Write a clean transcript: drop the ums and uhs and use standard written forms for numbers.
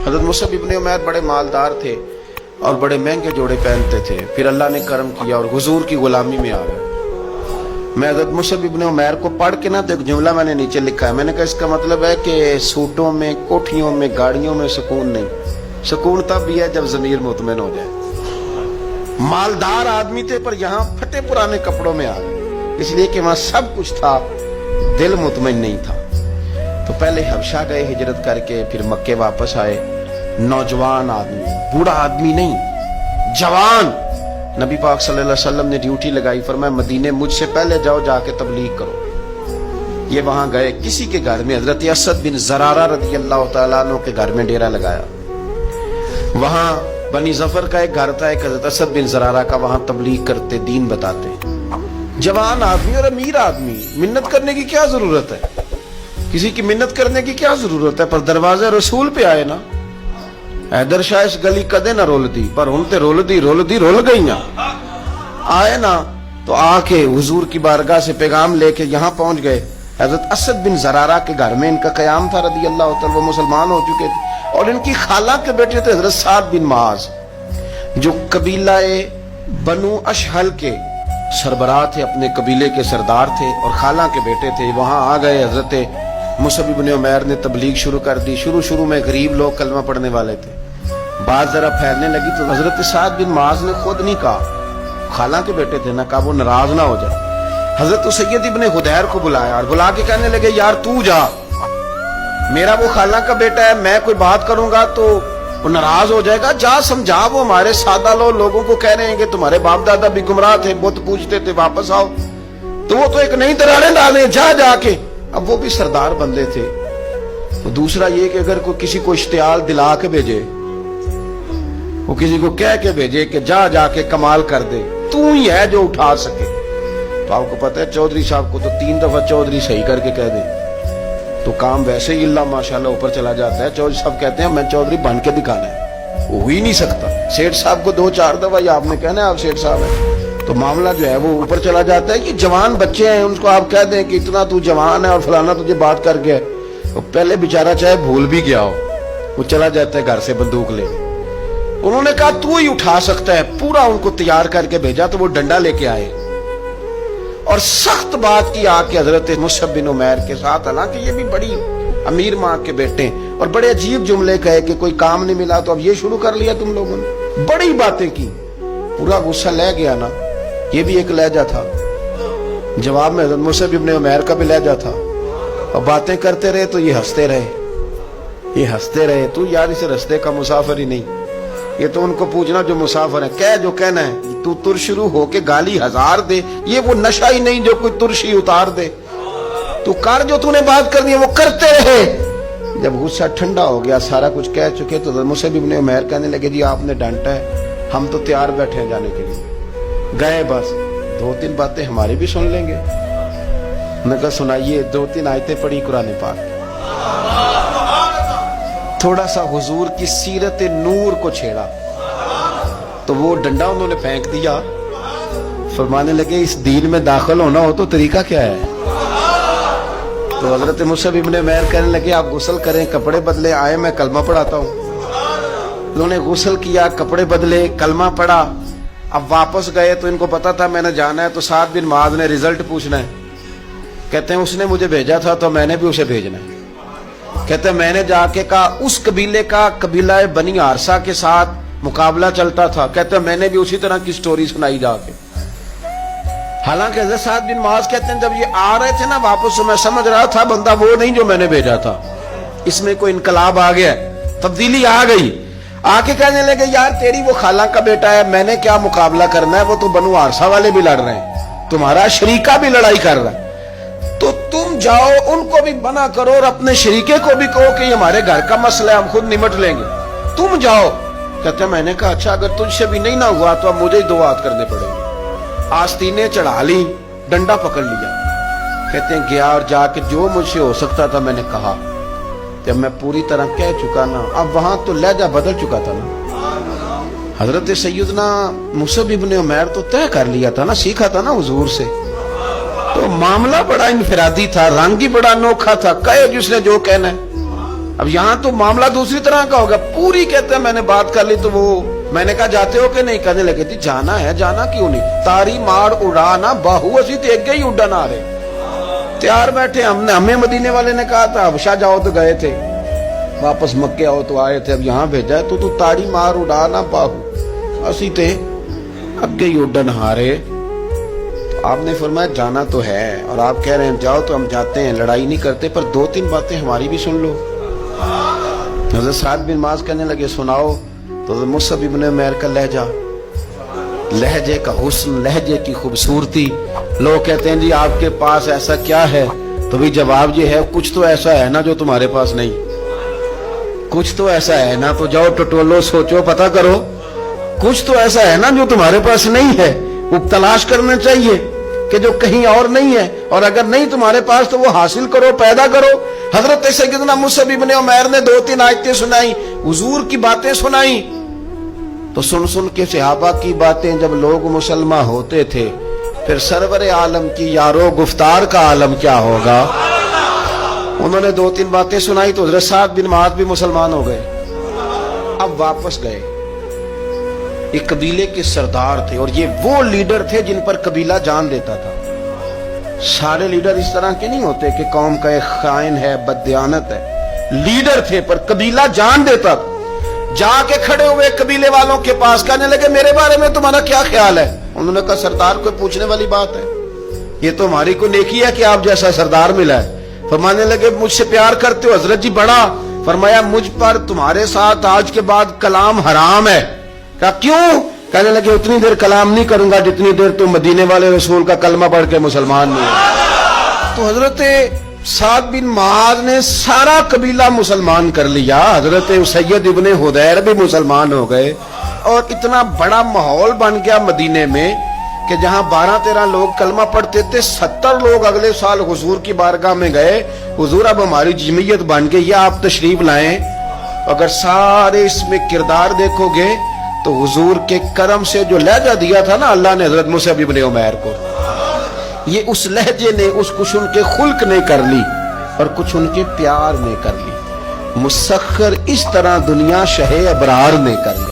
حضرت مصعب ابن عمیر بڑے مالدار تھے اور بڑے مہنگے جوڑے پہنتے تھے. پھر اللہ نے کرم کیا اور حضور کی غلامی میں آ گئے. میں حضرت مصعب ابن عمیر کو پڑھ کے نا تو ایک جملہ میں نے نیچے لکھا ہے. میں نے کہا اس کا مطلب ہے کہ سوٹوں میں، کوٹھیوں میں، گاڑیوں میں سکون نہیں. سکون تب بھی ہے جب ضمیر مطمئن ہو جائے. مالدار آدمی تھے پر یہاں پھٹے پرانے کپڑوں میں آ گئے، اس لیے کہ وہاں سب کچھ تھا، دل مطمئن نہیں تھا. تو پہلے حبشہ گئے ہجرت کر کے، پھر مکے واپس آئے. نوجوان آدمی، بوڑھا آدمی نہیں، جوان. نبی پاک صلی اللہ علیہ وسلم نے ڈیوٹی لگائی، فرمایا مدینے مجھ سے پہلے جاؤ، جا کے تبلیغ کرو. یہ وہاں گئے کسی کے گھر میں، حضرت اسد بن زرارہ رضی اللہ تعالیٰ عنہ کے گھر میں ڈیرا لگایا. وہاں بنی ظفر کا ایک گھر تھا، ایک حضرت اسد بن زرارہ کا، وہاں تبلیغ کرتے، دین بتاتے. جوان آدمی اور امیر آدمی، منت کرنے کی کیا ضرورت ہے؟ کسی کی منت کرنے کی کیا ضرورت ہے؟ پر دروازے رسول پہ آئے نا. حیدر شاہ اس گلی کدے نہ رول دی، پر ہن تے رول گئیاں. آئے نا تو آ کے حضور کی بارگاہ سے پیغام لے کے یہاں پہنچ گئے. حضرت اسد بن زرارہ کے گھر میں ان کا قیام تھا رضی اللہ تعالیٰ. وہ مسلمان ہو چکے تھے اور ان کی خالہ کے بیٹے تھے حضرت سعد بن معاذ، جو قبیلہ بنو اشہل کے سربراہ تھے، اپنے قبیلے کے سردار تھے اور خالہ کے بیٹے تھے. وہاں آ گئے. حضرت مصعب بن عمیر نے تبلیغ شروع کر دی. شروع میں غریب لوگ کلمہ پڑھنے والے تھے، بات ذرا پھیلنے لگی تو حضرت سعد بن معاذ نے خود نہیں کہا، خالہ کے بیٹے تھے نا، کہا وہ ناراض نہ ہو جائے. حضرت سید ابن حدیر کو بلایا اور بلا کے کہنے لگے یار تو جا، میرا وہ خالہ کا بیٹا ہے، میں کوئی بات کروں گا تو وہ ناراض ہو جائے گا، جا سمجھا. وہ ہمارے سادہ لوگوں کو کہہ رہے ہیں کہ تمہارے باپ دادا بھی گمراہ تھے، بت پوجتے تھے، واپس آؤ. تو وہ تو ایک نئی دراڑیں ڈالیں، جا کے. اب وہ بھی سردار بندے تھے. دوسرا یہ کہ اگر کوئی کسی کو اشتعال دلا کے بھیجے، وہ کسی کو کہہ کے بھیجے کہ جا کے کمال کر دے، تو ہی ہے جو اٹھا سکے. تو آپ کو پتہ ہے چودھری صاحب کو تو 3 دفعہ چودھری صحیح کر کے کہہ دے تو کام ویسے ہی اللہ ماشاءاللہ اوپر چلا جاتا ہے. چودھری صاحب کہتے ہیں میں چودھری بن کے دکھانا ہے، وہ ہو ہی نہیں سکتا. سیٹھ صاحب کو 2-4 دفعہ یا آپ نے کہنا ہے آپ سیٹھ صاحب ہیں تو معاملہ جو ہے وہ اوپر چلا جاتا ہے. کہ جوان بچے ہیں ان کو آپ کہہ دیں کہ اتنا تو جوان ہے اور فلانا تجھے بات کر گیا، وہ پہلے بیچارہ چاہے بھول بھی گیا ہو، وہ چلا جاتا ہے گھر سے بندوق لے. انہوں نے کہا تو ہی اٹھا سکتا ہے، پورا ان کو تیار کر کے بھیجا تو وہ ڈنڈا لے کے آئے اور سخت بات کی آ کے حضرت مصعب بن عمیر کے ساتھ. حالانکہ یہ بھی بڑی امیر ماں کے بیٹے، اور بڑے عجیب جملے کہے کہ کوئی کام نہیں ملا تو اب یہ شروع کر لیا تم لوگوں نے، بڑی باتیں کی. پورا غصہ لے گیا نا. یہ بھی ایک لہجہ تھا. جواب میں حضرت مصعب بن عمیر کا بھی لہجہ تھا. اور باتیں کرتے رہے تو یہ ہنستے رہے. تو یار اس رستے کا مسافر ہی نہیں. یہ تو ان کو پوچھنا جو مسافر ہے، کہہ جو کہنا ہے. تو تر شروع ہو کے گالی 1000 دے، یہ وہ نشہ ہی نہیں جو کوئی ترشی اتار دے. تو کر جو تو نے بات کرنی ہے وہ کرتے رہے. جب غصہ ٹھنڈا ہو گیا، سارا کچھ کہہ چکے، تو مصعب بن عمیر کہنے لگے جی آپ نے ڈانٹا ہے، ہم تو تیار بیٹھے ہیں جانے کے لیے. گئے بس 2-3 باتیں ہماری بھی سن لیں گے. میں کہا سنائیے. 2-3 آیتیں پڑھی قرآن پاک، تھوڑا سا حضور کی سیرت نور کو چھیڑا تو وہ ڈنڈا انہوں نے پھینک دیا. فرمانے لگے اس دین میں داخل ہونا ہو تو طریقہ کیا ہے؟ تو حضرت مصعب بن عمیر کہنے لگے آپ غسل کریں، کپڑے بدلے، آئے میں کلمہ پڑھاتا ہوں. انہوں نے غسل کیا، کپڑے بدلے، کلمہ پڑھا. اب واپس گئے تو ان کو پتا تھا میں نے جانا ہے. تو سعد بن معاذ نے رزلٹ پوچھنا ہے. کہتے ہیں اس نے مجھے بھیجا تھا تو میں نے بھی اسے بھیجنا ہے. کہتے ہیں میں نے جا کے کہا اس قبیلے کا، قبیلہ بنی عارصہ کے ساتھ مقابلہ چلتا تھا. کہتے ہیں میں نے بھی اسی طرح کی سٹوری سنائی جا کے. حالانکہ حضرت سعد بن معاذ کہتے ہیں جب یہ آ رہے تھے نا واپس سے، میں سمجھ رہا تھا بندہ وہ نہیں جو میں نے بھیجا تھا، اس میں کوئی انقلاب آ گیا، تبدیلی آ گئی. آ کے کہنے لگے یار تیری وہ خالہ کا بیٹا ہے، میں نے کیا مقابلہ کرنا ہے، وہ تو بنو عارصہ والے بھی لڑ رہے ہیں، تمہارا شریکہ بھی لڑائی کر رہا ہے، تو تم جاؤ ان کو بھی منع کرو اور اپنے شریکے کو بھی کہو کہ یہ ہمارے گھر کا مسئلہ ہے، ہم خود نمٹ لیں گے، تم جاؤ. کہتے ہیں میں نے کہا اچھا اگر تجھ سے بھی نہیں نہ ہوا تو اب مجھے ہی 2 ہاتھ کرنے پڑیں گے. آستینیں چڑھا لی، ڈنڈا پکڑ لیا. کہتے ہیں گیا اور جا کے جو مجھ سے ہو سکتا تھا میں نے کہا. جب میں پوری طرح کہہ چکا نا، اب وہاں تو لہجہ بدل چکا تھا نا. حضرت سیدنا مصعب بن عمیر تو طے کر لیا تھا نا، سیکھا تھا نا حضور سے. تو معاملہ بڑا انفرادی تھا، رنگ ہی بڑا انوکھا تھا. کہے جس نے جو کہنا ہے. اب یہاں تو معاملہ دوسری طرح کا ہوگا. پوری کہتے ہیں میں نے بات کر لی تو وہ میں نے کہا جاتے ہو کہ نہیں, کہنے لگے تھی جانا ہے. جانا کیوں نہیں, تاری مار اڑانا باہو اسی تے اگے ہی اڈن آ رہے تیار بیٹھے. ہمیں مدینے والے نے کہا تھا حبشہ جاؤ تو گئے تھے, واپس مکے آؤ تو آئے تھے, اب یہاں بھیجا ہے تو تاری مار اڑانا باہو اسی تے اگے ہی اڈن آ رہے. آپ نے فرمایا جانا تو ہے اور آپ کہہ رہے ہیں جاؤ تو ہم جاتے ہیں, لڑائی نہیں کرتے, پر 2-3 باتیں ہماری بھی سن لو. حضرت سعد بن معاذ کہنے لگے سناؤ. تو حضرت مصعب ابن عمیر کا لہجہ, لہجے کا حسن, لہجے کی خوبصورتی. لوگ کہتے ہیں جی آپ کے پاس ایسا کیا ہے, تو بھی جواب یہ ہے کچھ تو ایسا ہے نا جو تمہارے پاس نہیں, کچھ تو ایسا ہے نا, تو جاؤ ٹٹولو سوچو پتہ کرو, کچھ تو ایسا ہے نا جو تمہارے پاس نہیں ہے. وہ تلاش کرنا چاہیے کہ جو کہیں اور نہیں ہے, اور اگر نہیں تمہارے پاس تو وہ حاصل کرو, پیدا کرو. حضرت سیدنا مصعب ابن عمیر نے 2-3 آیتیں سنائی, حضور کی باتیں سنائی. تو سن کے صحابہ کی باتیں جب لوگ مسلمان ہوتے تھے, پھر سرور عالم کی یارو گفتار کا عالم کیا ہوگا. انہوں نے 2-3 باتیں سنائی تو حضرت سعد بن معاذ بھی مسلمان ہو گئے. اب واپس گئے. ایک قبیلے کے سردار تھے, اور یہ وہ لیڈر تھے جن پر قبیلہ جان دیتا تھا. سارے لیڈر اس طرح کے نہیں ہوتے کہ قوم کا ایک خائن ہے, بددیانت ہے. لیڈر تھے پر قبیلہ جان دیتا تھا. جا کے کھڑے ہوئے قبیلے والوں کے پاس, کہنے لگے میرے بارے میں تمہارا کیا خیال ہے. انہوں نے کہا سردار کوئی پوچھنے والی بات ہے, یہ تو ہماری کو نیکی ہے کہ آپ جیسا سردار ملا ہے. فرمانے لگے مجھ سے پیار کرتے ہو. حضرت جی بڑا. فرمایا مجھ پر تمہارے ساتھ آج کے بعد کلام حرام ہے. کہا کیوں. کہنے لگے اتنی دیر کلام نہیں کروں گا جتنی دیر تم مدینے والے رسول کا کلمہ پڑھ کے مسلمان نہیں ہے. تو حضرت سعد بن معاذ نے سارا قبیلہ مسلمان کر لیا. حضرت سید ابن حدیر بھی مسلمان ہو گئے, اور اتنا بڑا ماحول بن گیا مدینے میں کہ جہاں 12-13 لوگ کلمہ پڑھتے تھے, 70 لوگ اگلے سال حضور کی بارگاہ میں گئے. حضور اب ہماری جمعیت بن گئی, یا آپ تشریف لائیں. اگر سارے اس میں کردار دیکھو گے تو حضور کے کرم سے جو لہجہ دیا تھا نا اللہ نے حضرت مصعب ابن عمیر کو, یہ اس لہجے نے اس کچھ ان کے خلق نے کر لی اور کچھ ان کے پیار نے کر لی. مسخر اس طرح دنیا شہ ابرار نے کر لی.